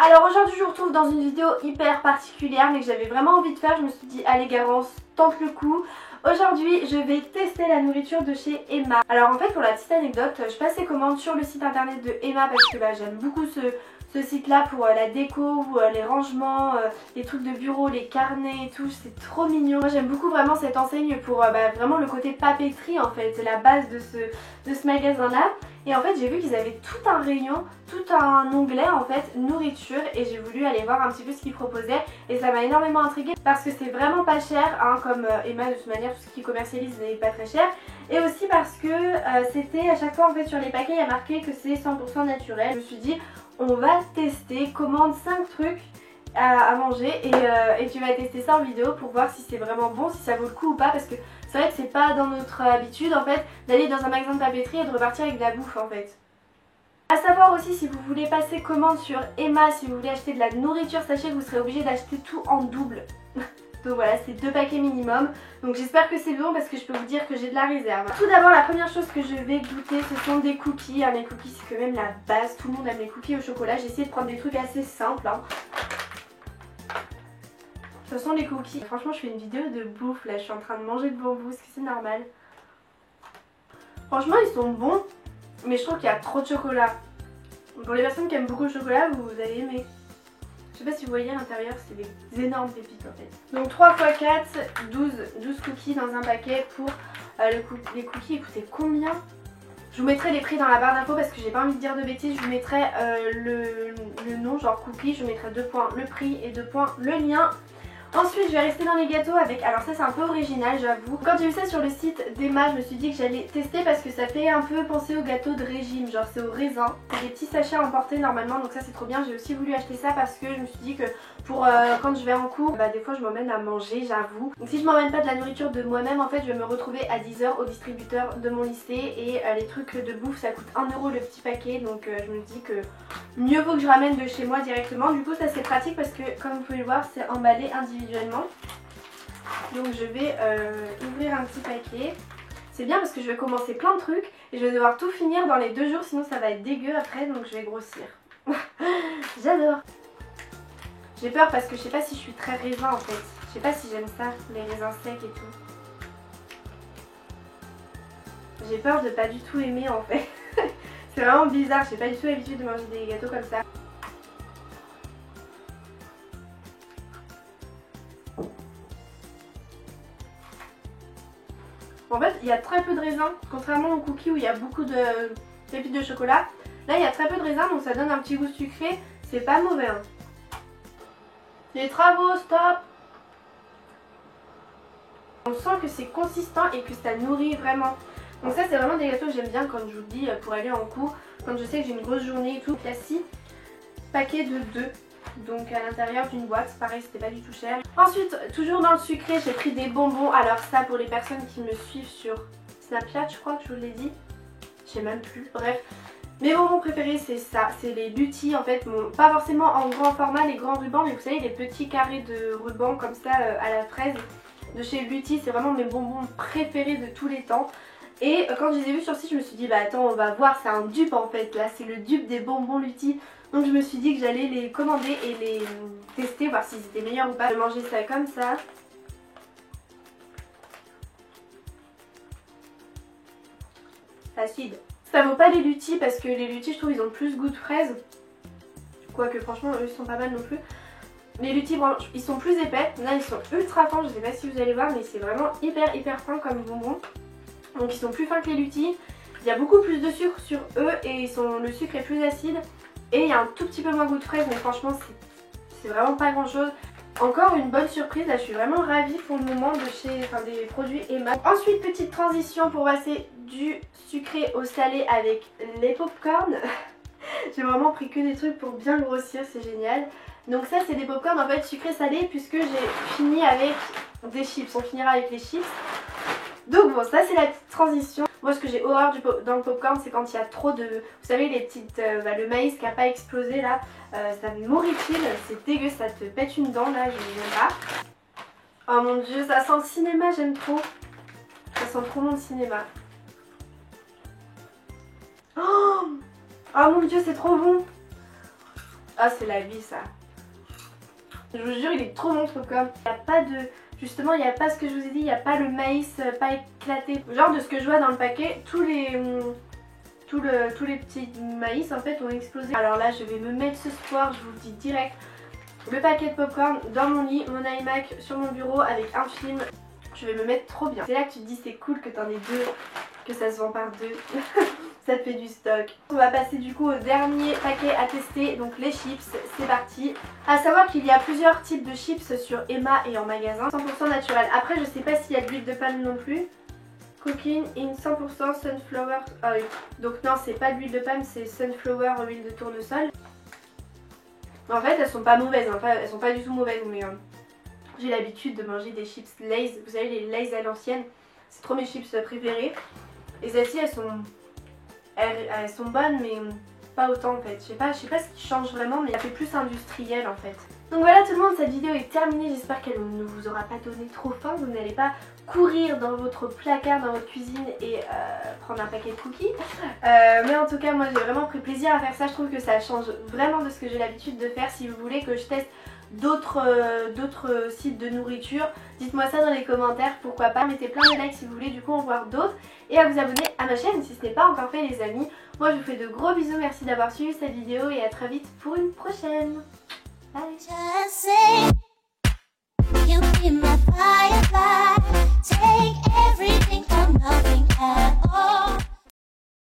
Alors aujourd'hui je vous retrouve dans une vidéo hyper particulière mais que j'avais vraiment envie de faire. Je me suis dit allez Garance, tente le coup. Aujourd'hui je vais tester la nourriture de chez Emma. Alors en fait pour la petite anecdote, je passe les commandes sur le site internet de Emma parce que j'aime beaucoup ce site là pour la déco, les rangements, les trucs de bureau, les carnets et tout, c'est trop mignon. Moi j'aime beaucoup vraiment cette enseigne pour vraiment le côté papeterie en fait, c'est la base de ce magasin là. Et en fait j'ai vu qu'ils avaient tout un rayon, tout un onglet en fait nourriture et j'ai voulu aller voir un petit peu ce qu'ils proposaient et ça m'a énormément intriguée parce que c'est vraiment pas cher hein, comme Emma de toute manière tout ce qu'ils commercialise n'est pas très cher. Et aussi parce que c'était à chaque fois en fait sur les paquets il y a marqué que c'est 100% naturel. Je me suis dit on va tester, commande 5 trucs à manger et tu vas tester ça en vidéo pour voir si c'est vraiment bon, si ça vaut le coup ou pas parce que c'est vrai que c'est pas dans notre habitude en fait d'aller dans un magasin de papeterie et de repartir avec de la bouffe en fait. A savoir aussi si vous voulez passer commande sur Emma, si vous voulez acheter de la nourriture, sachez que vous serez obligé d'acheter tout en double. Donc voilà, c'est 2 paquets minimum. Donc j'espère que c'est bon parce que je peux vous dire que j'ai de la réserve. Tout d'abord, la première chose que je vais goûter, ce sont des cookies. Les cookies, c'est quand même la base. Tout le monde aime les cookies au chocolat. J'ai essayé de prendre des trucs assez simples. Ce sont les cookies. Franchement, je fais une vidéo de bouffe. Là, je suis en train de manger devant vous. Est-ce que c'est normal? Franchement, ils sont bons. Mais je trouve qu'il y a trop de chocolat. Pour les personnes qui aiment beaucoup le chocolat, vous allez aimer. Je sais pas si vous voyez à l'intérieur, c'est des énormes pépites en fait. Donc 3 x 4, 12 cookies dans un paquet pour les cookies. Écoutez, combien? Je vous mettrai les prix dans la barre d'infos parce que j'ai pas envie de dire de bêtises. Je vous mettrai le nom, genre cookies, je vous mettrai 2 points le prix et 2 points le lien. Ensuite je vais rester dans les gâteaux avec, alors ça c'est un peu original j'avoue. Quand j'ai vu ça sur le site d'Emma je me suis dit que j'allais tester parce que ça fait un peu penser aux gâteaux de régime, genre c'est au raisin. C'est des petits sachets à emporter normalement donc ça c'est trop bien. J'ai aussi voulu acheter ça parce que je me suis dit que pour quand je vais en cours, des fois je m'emmène à manger j'avoue. Donc si je m'emmène pas de la nourriture de moi-même en fait je vais me retrouver à 10 h au distributeur de mon lycée et les trucs de bouffe ça coûte 1 € le petit paquet donc je me dis que mieux vaut que je ramène de chez moi directement. Du coup ça c'est pratique parce que comme vous pouvez le voir c'est emballé individuellement. Donc je vais ouvrir un petit paquet. C'est bien parce que je vais commencer plein de trucs et je vais devoir tout finir dans les 2 jours sinon ça va être dégueu après donc je vais grossir. J'adore. J'ai peur parce que je sais pas si je suis très raisin en fait. Je sais pas si j'aime ça, les raisins secs et tout. J'ai peur de pas du tout aimer en fait. C'est vraiment bizarre, j'ai pas du tout l'habitude de manger des gâteaux comme ça. En fait, il y a très peu de raisins, contrairement aux cookies où il y a beaucoup de pépites de chocolat. Là, il y a très peu de raisins, donc ça donne un petit goût sucré. C'est pas mauvais. Hein. Les travaux, stop! On sent que c'est consistant et que ça nourrit vraiment. Donc ça, c'est vraiment des gâteaux que j'aime bien quand je vous le dis pour aller en cours. Quand je sais que j'ai une grosse journée et tout. Il y a 6 paquets de 2. Donc à l'intérieur d'une boîte, pareil c'était pas du tout cher. Ensuite, toujours dans le sucré, j'ai pris des bonbons. Alors ça pour les personnes qui me suivent sur Snapchat, je crois que je vous l'ai dit. Je sais même plus, bref. Mes bonbons préférés c'est ça, c'est les Lutti en fait, pas forcément en grand format, les grands rubans, mais vous savez les petits carrés de ruban comme ça à la fraise de chez Lutti, c'est vraiment mes bonbons préférés de tous les temps. Et quand je les ai vus sur le site, je me suis dit bah attends on va voir, c'est un dupe en fait, là c'est le dupe des bonbons Lutti. Donc je me suis dit que j'allais les commander et les tester, voir s'ils étaient meilleurs ou pas. Je vais manger ça comme ça. C'est acide. Ça vaut pas les Lutti parce que les Lutti je trouve ils ont plus goût de fraise. Quoique franchement eux ils sont pas mal non plus. Les Lutti ils sont plus épais, là ils sont ultra fins, je sais pas si vous allez voir mais c'est vraiment hyper fin comme bonbon. Donc ils sont plus fins que les Lutti. Il y a beaucoup plus de sucre sur eux et le sucre est plus acide. Et il y a un tout petit peu moins goût de fraise mais franchement c'est vraiment pas grand chose. Encore une bonne surprise, là je suis vraiment ravie pour le moment des produits Emma. Ensuite petite transition pour passer du sucré au salé avec les popcorn. J'ai vraiment pris que des trucs pour bien grossir, c'est génial. Donc ça c'est des popcorn en fait sucré salé puisque j'ai fini avec des chips, on finira avec les chips. Donc bon ça c'est la petite transition. Moi ce que j'ai horreur dans le popcorn c'est quand il y a trop de... Vous savez les petites... le maïs qui n'a pas explosé là, ça m'horripile, c'est dégueu, ça te pète une dent là, je n'aime pas. Oh mon dieu, ça sent le cinéma, j'aime trop. Ça sent trop mon cinéma. Oh mon dieu c'est trop bon. Ah, c'est la vie ça. Je vous jure, il est trop bon ce popcorn. Il n'y a pas de... Justement, il n'y a pas ce que je vous ai dit, il n'y a pas le maïs pas éclaté. Genre de ce que je vois dans le paquet, tous les petits maïs en fait ont explosé. Alors là, je vais me mettre ce soir, je vous le dis direct, le paquet de popcorn dans mon lit, mon iMac sur mon bureau avec un film. Je vais me mettre trop bien. C'est là que tu te dis c'est cool que t'en aies deux, que ça se vend par deux. Ça te fait du stock. On va passer du coup au dernier paquet à tester, donc les chips, c'est parti. À savoir qu'il y a plusieurs types de chips sur Emma et en magasin, 100% naturel. Après je sais pas s'il y a de l'huile de palme non plus. Cooking in 100% sunflower. Ah oui, donc non c'est pas de l'huile de palme, c'est sunflower huile de tournesol. En fait elles sont pas mauvaises, hein, elles sont pas du tout mauvaises mais j'ai l'habitude de manger des chips Lay's. Vous savez les Lay's à l'ancienne, c'est trop mes chips préférées. Et celles-ci elles sont bonnes mais pas autant en fait. Je sais pas ce qui change vraiment mais ça fait plus industriel en fait. Donc voilà tout le monde, cette vidéo est terminée. J'espère qu'elle ne vous aura pas donné trop faim. Vous n'allez pas courir dans votre placard, dans votre cuisine et prendre un paquet de cookies. Mais en tout cas moi j'ai vraiment pris plaisir à faire ça. Je trouve que ça change vraiment de ce que j'ai l'habitude de faire. Si vous voulez que je teste d'autres sites de nourriture, dites-moi ça dans les commentaires, pourquoi pas. Mettez plein de likes si vous voulez du coup en voir d'autres et à vous abonner à ma chaîne si ce n'est pas encore fait les amis. Moi je vous fais de gros bisous, merci d'avoir suivi cette vidéo et à très vite pour une prochaine. Bye.